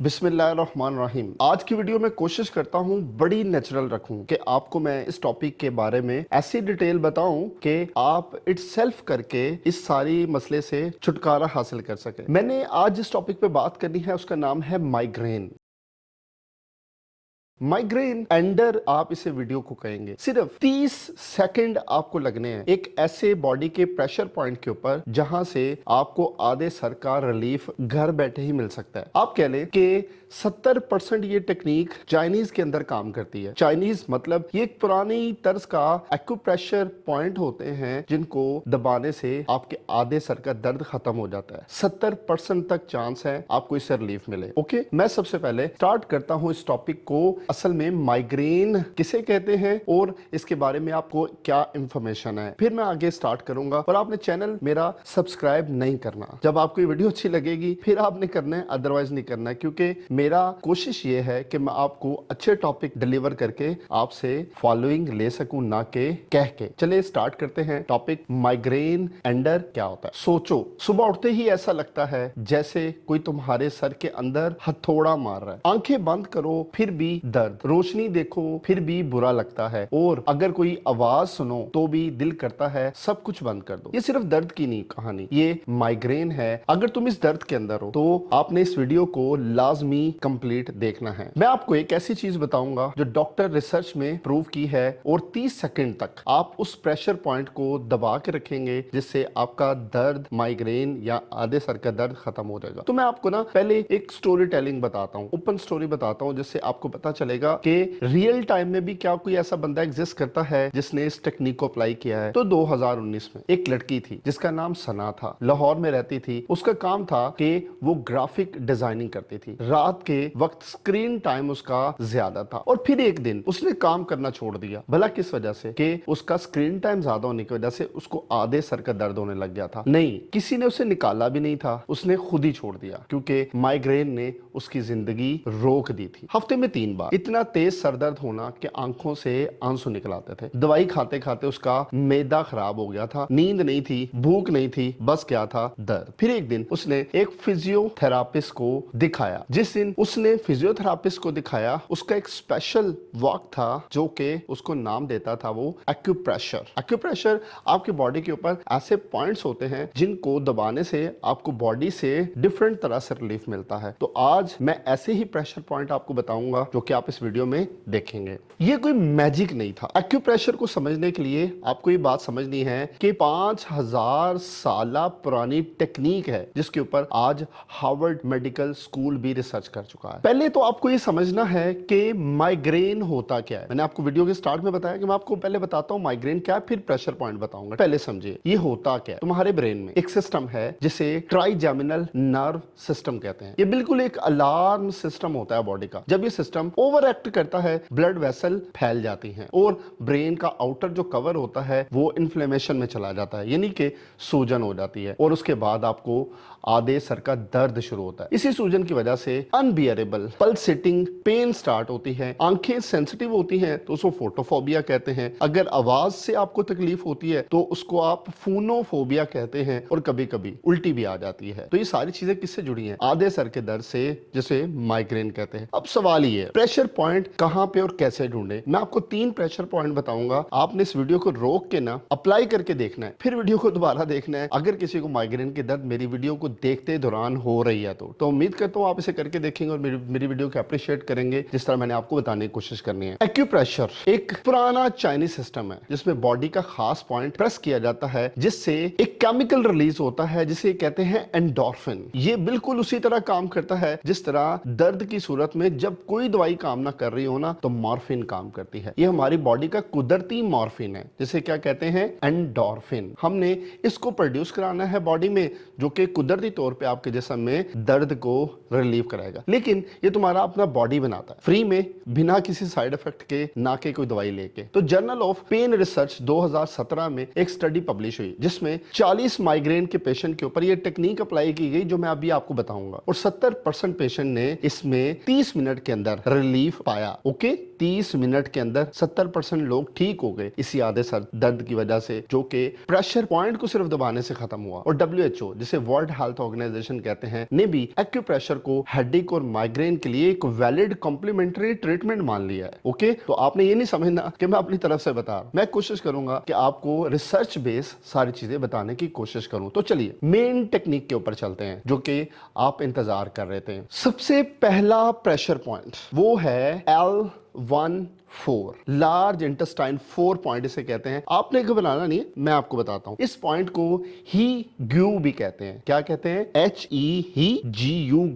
बिस्मिल्लाहिर्रहमानिर्रहीम। आज की वीडियो में कोशिश करता हूँ बड़ी नेचुरल रखूं कि आपको मैं इस टॉपिक के बारे में ऐसी डिटेल बताऊं कि आप इट सेल्फ करके इस सारी मसले से छुटकारा हासिल कर सकें। मैंने आज जिस टॉपिक पे बात करनी है उसका नाम है माइग्रेन। माइग्रेन एंडर आप इसे वीडियो को कहेंगे। सिर्फ 30 सेकंड आपको लगने हैं एक ऐसे बॉडी के प्रेशर पॉइंट के ऊपर जहां से आपको आधे सर का रिलीफ घर बैठे ही मिल सकता है। आप कह लें कि 70% ये टेक्निक चाइनीज के अंदर काम करती है। चाइनीज मतलब ये एक पुरानी तर्ज का एक्यूप्रेशर पॉइंट होते हैं जिनको दबाने से आपके आधे सर का दर्द खत्म हो जाता है। 70% तक चांस है आपको इससे रिलीफ मिले। ओके, मैं सबसे पहले स्टार्ट करता हूं इस टॉपिक को। असल में माइग्रेन किसे कहते हैं और इसके बारे में आपको क्या इंफॉर्मेशन है, फिर मैं आगे स्टार्ट करूंगा। और आपने चैनल मेरा सब्सक्राइब नहीं करना। जब आपको ये वीडियो अच्छी लगेगी फिर आपने करना है, अदरवाइज नहीं करना है, क्योंकि मेरा कोशिश ये है कि मैं आपको अच्छे टॉपिक डिलीवर करके आपसे फॉलोइंग ले सकूं, ना के कह के। चलिए स्टार्ट करते हैं टॉपिक। माइग्रेन एंडर क्या होता है। सोचो, सुबह उठते ही ऐसा लगता है जैसे कोई तुम्हारे सर के अंदर हथौड़ा मार रहा है। आंखें बंद करो फिर भी दर्द, रोशनी देखो फिर भी बुरा लगता है, और अगर कोई आवाज सुनो तो भी दिल करता है सब कुछ बंद कर दो। ये सिर्फ दर्द की नहीं कहानी, ये माइग्रेन है। अगर तुम इस दर्द के अंदर हो तो आपने इस वीडियो को लाजमी कंप्लीट देखना है। मैं आपको एक ऐसी चीज बताऊंगा जो डॉक्टर रिसर्च में प्रूव की है, और 30 सेकंड तक आप उस प्रेशर पॉइंट को दबा के रखेंगे जिससे आपका दर्द, माइग्रेन या आधे सर का दर्द खत्म हो जाएगा। तो मैं आपको ना पहले एक स्टोरी टेलिंग बताता हूँ, ओपन स्टोरी बताता हूँ, जिससे आपको पता चलेगा कि रियल टाइम में भी क्या कोई ऐसा बंदा एग्जिस्ट करता है जिसने इस टेक्निक को अप्लाई किया है। तो 2019 में एक लड़की थी जिसका नाम सना था, लाहौर में रहती थी। उसका काम था कि वो ग्राफिक डिजाइनिंग करती थी। रात के वक्त स्क्रीन टाइम उसका ज्यादा था, और फिर एक दिन उसने काम करना छोड़ दिया। भला किस वजह से? कि उसका स्क्रीन टाइम ज्यादा होने की वजह से उसको आधे सर का दर्द होने लग गया था। नहीं, किसी ने उसे निकाला भी नहीं था, उसने खुद ही छोड़ दिया, क्योंकि माइग्रेन ने उसकी जिंदगी रोक दी थी। हफ्ते में 3 बार इतना तेज सरदर्द होना कि आंखों से आंसू निकल आते थे। दवाई खाते खाते उसका मैदा खराब हो गया था, नींद नहीं थी, भूख नहीं थी, बस क्या था, दर्द। फिर एक दिन उसने एक फिजियोथेरापिस्ट को दिखाया। जिस दिन उसने फिजियोथेरापिस्ट को दिखाया उसका एक स्पेशल वॉक था जो कि उसको नाम देता था वो एक्यूप्रेशर। एक्यूप्रेशर आपके बॉडी के ऊपर ऐसे पॉइंट्स होते हैं जिनको दबाने से आपको बॉडी से डिफरेंट तरह से रिलीफ मिलता है। तो आज मैं ऐसे ही प्रेशर पॉइंट आपको बताऊंगा जो कि आप इस वीडियो में देखेंगे। ये कोई मैजिक नहीं था। एक्यूप्रेशर को समझने के लिए आपको ये बात समझनी है कि 5000 साल पुरानी टेक्निक है जिसके ऊपर आज हार्वर्ड मेडिकल स्कूल भी रिसर्च कर चुका है। पहले तो आपको ये समझना है कि माइग्रेन होता क्या है। मैंने आपको वीडियो के स्टार्ट में बताया कि मैं आपको पहले बताता हूँ माइग्रेन क्या है, फिर प्रेशर पॉइंट बताऊंगा। पहले समझिए ये होता क्या है। तुम्हारे ब्रेन में एक सिस्टम है जिसे ट्राइजेमिनल नर्व सिस्टम कहते हैं। ये बिल्कुल एक अलार्म सिस्टम होता है बॉडी का। जब ये सिस्टम ओवर एक्ट करता है ब्लड वेसल फैल जाती हैं, और ब्रेन का आउटर जो कवर होता है वो इन्फ्लेमेशन में चला जाता है, यानी कि सूजन हो जाती है, और उसके बाद आपको आधे सर का दर्द शुरू होता है। इसी सूजन की वजह से अनबियरेबल पल्सेटिंग पेन स्टार्ट होती है। आंखें सेंसिटिव होती हैं तो उसको फोटोफोबिया कहते हैं। अगर आवाज से आपको तकलीफ होती है तो उसको आप फूनोफोबिया कहते हैं, और कभी कभी उल्टी भी आ जाती है। तो ये सारी चीजें किससे जुड़ी हैं? आधे सर के दर्द से, जिसे माइग्रेन कहते हैं। अब सवाल ये है, प्रेशर पॉइंट कहां पे और कैसे ढूंढे? मैं आपको 3 प्रेशर पॉइंट बताऊंगा। आपने इस वीडियो को रोक के ना अप्लाई करके देखना है, फिर वीडियो को दोबारा देखना है। अगर किसी को माइग्रेन के दर्द मेरी वीडियो को देखते दौरान हो रही है तो उम्मीद करता हूं आप इसे करके देखेंगे और मेरी वीडियो को अप्रिशिएट करेंगे जिस तरह मैंने आपको बताने की कोशिश करनी है। एक्यूप्रेशर एक पुराना चाइनीज सिस्टम है जिसमें बॉडी का खास पॉइंट प्रेस किया जाता है, जिससे एक केमिकल रिलीज होता है जिसे कहते हैं एंडोर्फिन। ये बिल्कुल उसी तरह काम करता है जिस तरह दर्द की सूरत में जब कोई दवाई काम ना कर रही हो ना तो मॉर्फिन काम करती है। ये हमारी बॉडी का कुदरती मॉर्फिन है जिसे क्या कहते हैं, एंडोर्फिन। हमने इसको प्रोड्यूस कराना है बॉडी में, जो कि कुदरती तौर पे आपके जिस्म में दर्द को रिलीव कराएगा। लेकिन ये तुम्हारा अपना बॉडी बनाता है फ्री में, बिना किसी साइड इफेक्ट के, ना के कोई दवाई लेके। तो जर्नल ऑफ पेन रिसर्च 2017 में एक स्टडी पब्लिश हुई जिसमें 40 माइग्रेन के पेशेंट के ऊपर ये टेक्निक अप्लाई की गई जो मैं अभी आपको बताऊंगा, और 70% पेशेंट ने इसमें 30 मिनट के अंदर रिलीफ रिलीफ पाया। ओके, 30 मिनट के अंदर 70% लोग ठीक हो गए इसी आधे सर दर्द की वजह से, जो कि प्रेशर पॉइंट को सिर्फ दबाने से खत्म हुआ। और WHO, जिसे वर्ल्ड हेल्थ ऑर्गेनाइजेशन कहते हैं, ने भी एक्यूप्रेशर को हेडेक और माइग्रेन के लिए एक वैलिड कॉम्प्लीमेंट्री ट्रीटमेंट मान लिया है। ओके, तो आपने ये नहीं समझना कि मैं अपनी तरफ से बता रहा हूं, मैं कोशिश करूंगा कि आपको रिसर्च बेस सारी चीजें बताने की कोशिश करूं। तो चलिए मेन टेक्निक के ऊपर चलते हैं जो कि आप इंतजार कर रहे थे। सबसे पहला प्रेशर पॉइंट वो है L14, लार्ज इंटेस्टाइन 4 पॉइंट इसे कहते हैं। आपने को बनाना नहीं है, मैं आपको बताता हूं। इस पॉइंट को ही ग्यू भी कहते हैं। क्या कहते हैं? HEGU,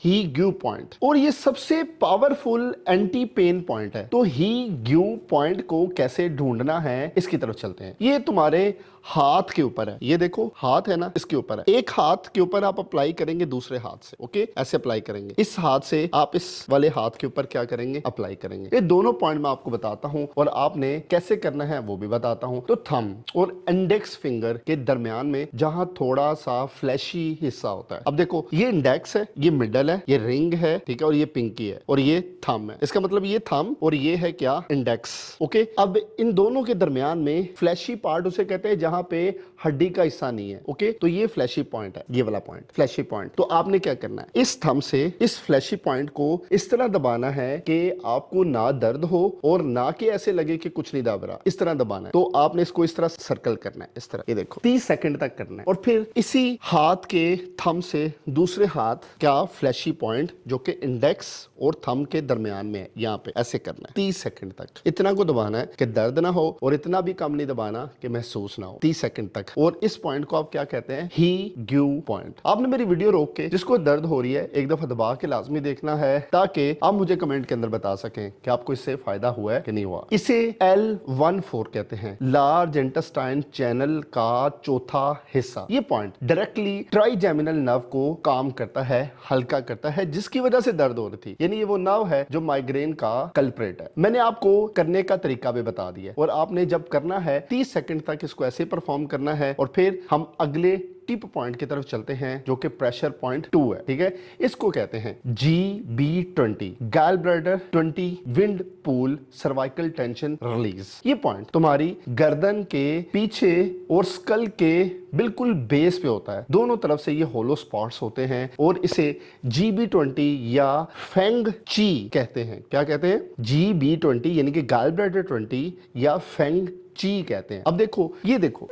ही ग्यू पॉइंट। और ये सबसे पावरफुल एंटी पेन पॉइंट है। तो ही ग्यू पॉइंट को कैसे ढूंढना है, इसकी तरफ चलते हैं। ये तुम्हारे हाथ के ऊपर है, ये देखो हाथ है ना, इसके ऊपर है। एक हाथ के ऊपर आप अप्लाई करेंगे दूसरे हाथ से। ओके, ऐसे अप्लाई करेंगे। इस हाथ से आप इस वाले हाथ के ऊपर क्या करेंगे? अप्लाई करेंगे। ये दोनों पॉइंट मैं आपको बताता हूं और आपने कैसे करना है वो भी बताता हूं। तो थंब और इंडेक्स फिंगर के दरमियान में जहां थोड़ा सा फ्लैशी हिस्सा होता है, अब देखो ये इंडेक्स है, ये मिडल है, ये रिंग है, ठीक है, और ये पिंकी है, और ये थंब है। इसका मतलब ये थंब और ये है क्या? इंडेक्स। ओके, अब इन दोनों के दरमियान में फ्लैशी पार्ट उसे कहते हैं जहां पे हड्डी का हिस्सा नहीं है। ओके, तो ये फ्लैशी पॉइंट है, ये वाला पॉइंट फ्लैशी पॉइंट। तो आपने क्या करना है? इस थंब से इस फ्लैशी पॉइंट को इस तरह दबाना है कि आपको ना दर्द हो और ना कि ऐसे लगे कि कुछ नहीं दब रहा। इस तरह दबाना है। तो आपने इसको इस तरह सर्कल करना है, इस तरह, ये देखो 30 सेकंड तक करना है। और फिर इसी हाथ के थंब से दूसरे हाथ क्या फ्लैशी पॉइंट जो कि इंडेक्स और थंब के दरमियान में है, यहाँ पे ऐसे करना है 30 सेकंड तक। इतना को दबाना है कि दर्द ना हो और इतना भी कम नहीं दबाना कि महसूस ना हो, 30 सेकंड तक। और इस पॉइंट को आप क्या कहते हैं? ही ग्यू पॉइंट। आपने मेरी वीडियो रोक के जिसको दर्द हो रही है एक दफा दबा के लाजमी देखना है, ताकि आप मुझे कमेंट के अंदर बता सकें कि आपको इससे फायदा हुआ है कि नहीं हुआ। इसे L14 कहते हैं, लार्ज इंटेस्टाइन चैनल का चौथा हिस्सा। ये पॉइंट डायरेक्टली ट्राइजेमिनल नर्व को काम करता है, हल्का करता है, जिसकी वजह से दर्द हो रही थी। यानी ये वो नर्व है जो माइग्रेन का कल्प्रेट है। मैंने आपको करने का तरीका भी बता दिया और आपने जब करना है 30 सेकंड तक इसको ऐसे परफॉर्म करना है। और फिर हम अगले टिप पॉइंट की तरफ चलते हैं जो कि प्रेशर पॉइंट 2 है। ठीक है, इसको कहते हैं GB20, गैल bladder 20 wind pool cervical tension release. ये पॉइंट तुम्हारी गर्दन के पीछे और स्कल के बिल्कुल बेस पे होता है। दोनों तरफ से ये होलो स्पॉट्स होते हैं और इसे GB20 या फेंग ची कहते हैं। क्या कहते हैं? GB20 यानी कि गैल ब्लैडर 20 या फेंग ची कहते हैं। अब देखो, ये देखो,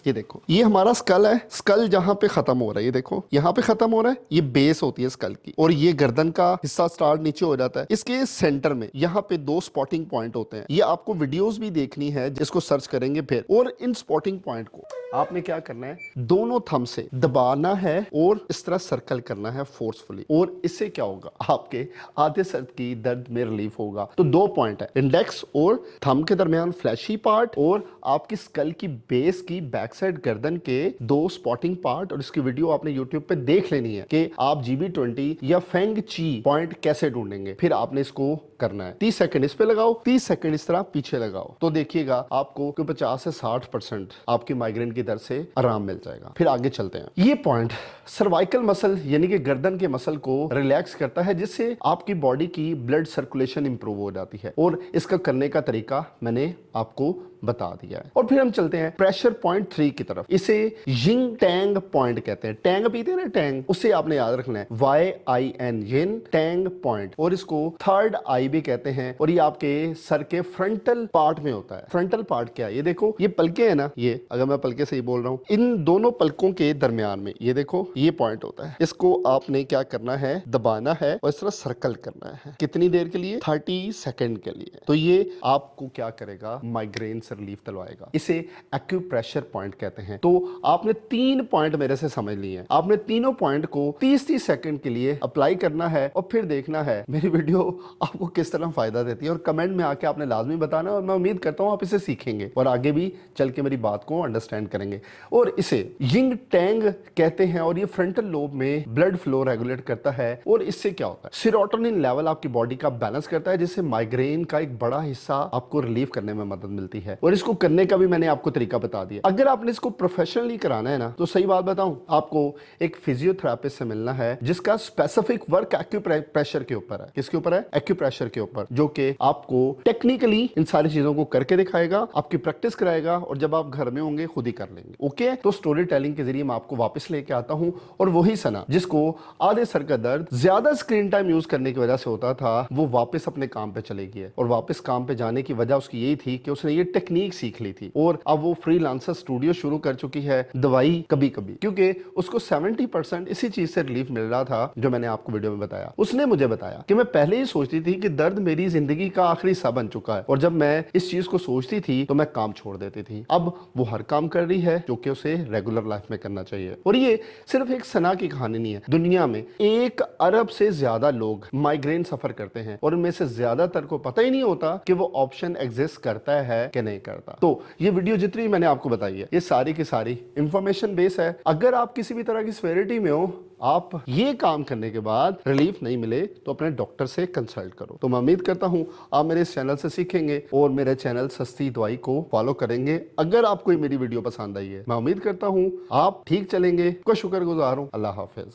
ये देखो, ये हमारा स्कल है। स्कल जहां पे खत्म हो रहा है, ये देखो यहां पे खत्म हो रहा है, ये बेस होती है स्कल की, और ये गर्दन का हिस्सा स्टार्ट नीचे हो जाता है। इसके सेंटर में यहाँ पे 2 स्पॉटिंग पॉइंट होते हैं। ये आपको वीडियोस भी देखनी है जिसको सर्च करेंगे फिर। और इन स्पॉटिंग पॉइंट को आपने क्या करना है? दोनों थंब से दबाना है और इस तरह सर्कल करना है फोर्सफुली। और इससे क्या होगा? आपके आधे सर की दर्द में रिलीफ होगा। तो 2 पॉइंट है, इंडेक्स और थंब के दरमियान फ्लैशी पार्ट और आपकी स्कल की बेस की बैक साइड गर्दन के 2 स्पॉटिंग पार्ट। और इसकी वीडियो आपने यूट्यूब पे देख लेनी है कि आप GB20 या फेंग ची पॉइंट कैसे ढूंढेंगे। फिर आपने इसको करना है 30 सेकंड इस पे लगाओ, 30 सेकंड इस तरह पीछे लगाओ, तो देखिएगा आपको 50 से 60% आपकी माइग्रेन की दर्द से आराम मिल जाएगा। फिर आगे चलते हैं। ये पॉइंट सर्वाइकल मसल यानी कि गर्दन के मसल को रिलैक्स करता है, जिससे आपकी बॉडी की ब्लड सर्कुलेशन इंप्रूव हो जाती है। और इसका करने का तरीका मैंने आपको बता दिया है। और फिर हम चलते हैं प्रेशर पॉइंट 3 की तरफ। इसे यिंग टैंग पॉइंट कहते हैं। टैंग पीते हैं ना, टैंग, उसे आपने याद रखना है, YIN, यिन टैंग पॉइंट। और इसको थर्ड आई भी कहते हैं। और ये आपके सर के फ्रंटल पार्ट में होता है। फ्रंटल पार्ट क्या है? ये देखो, ये पलके है ना, ये अगर मैं पलके सही बोल रहा हूं, इन दोनों पलकों के दरमियान में ये देखो ये पॉइंट होता है। इसको आपने क्या करना है? दबाना है और इस तरह सर्कल करना है। कितनी देर के लिए? 30 सेकंड के लिए। तो ये आपको क्या करेगा? माइग्रेन से रिलीफ दिलवाएगा। इसे एक्यूप्रेशर पॉइंट कहते हैं। तो आपने 3 पॉइंट मेरे से समझ लिए हैं। आपने तीनों पॉइंट को 30-30 सेकंड के लिए अप्लाई करना है और फिर देखना है मेरी वीडियो आपको किस तरह फायदा देती है। और कमेंट में आके आपने लाजमी बताना, और मैं उम्मीद करता हूं आप इसे सीखेंगे और आगे भी चल के मेरी बात को अंडरस्टैंड करेंगे। और इसे यिंग टैंग कहते हैं और ये फ्रंटल लोब में ब्लड फ्लो रेगुलेट करता है। और इससे क्या होता है? सेरोटोनिन लेवल आपकी बॉडी का बैलेंस करता है, जिससे माइग्रेन का एक बड़ा हिस्सा आपको रिलीफ करने में मदद मिलती है। है और इसको करने का भी मैंने आपको तरीका बता दिया। अगर आपने इसको प्रोफेशनली कराना है ना, तो सही बात बताऊं, आपको एक फिजियोथेरापिस्ट से मिलना है जिसका स्पेसिफिक वर्क एक्यूप्रेशर के ऊपर है। किसके ऊपर है? एक्यूप्रेशर के ऊपर, जो कि आपको टेक्निकली इन सारी चीजों को करके दिखाएगा, आपकी प्रैक्टिस कराएगा और जब आप घर में होंगे खुद ही कर लेंगे। ओके, तो स्टोरी टेलिंग के जरिए मैं आपको वापस लेके आता हूं और वही सना जिसको आधे सर का दर्द ज्यादा स्क्रीन टाइम यूज करने की वजह से होता था, वो वापस अपने काम पे चले गई है। और वापस काम पे जाने की वजह उसकी यही थी कि उसने ये टेक्निक सीख ली थी और अब वो फ्रीलांसर स्टूडियो शुरू कर चुकी है, दवाई कभी कभी, क्योंकि उसको 70% इसी चीज से रिलीफ मिल रहा था जो मैंने आपको वीडियो में बताया। उसने मुझे बताया कि मैं पहले ही सोचती थी कि दर्द मेरी जिंदगी का आखिरी हिस्सा बन चुका है और जब मैं इस चीज को सोचती थी तो मैं काम छोड़ देती थी। अब वो हर काम कर रही है जो कि उसे रेगुलर लाइफ में करना चाहिए। और ये सिर्फ एक सना की कहानी नहीं है, दुनिया में 1 अरब से ज्यादा लोग माइग्रेन सफर करते हैं और उनमें से ज्यादातर को पता ही नहीं होता कि वो ऑप्शन एग्जिस्ट करता है कि नहीं करता। तो ये वीडियो जितनी मैंने आपको बताई है, ये सारी की सारी इंफॉर्मेशन बेस है। अगर आप किसी भी तरह की सिवियरिटी में हो, आप ये काम करने के बाद रिलीफ नहीं मिले तो अपने डॉक्टर से कंसल्ट करो। तो मैं उम्मीद करता हूं आप मेरे इस चैनल से सीखेंगे और मेरे चैनल सस्ती दवाई को फॉलो करेंगे। अगर आपको मेरी वीडियो पसंद आई है, मैं उम्मीद करता हूं आप ठीक चलेंगे। शुक्रगुजार हूं। अल्लाह हाफिज।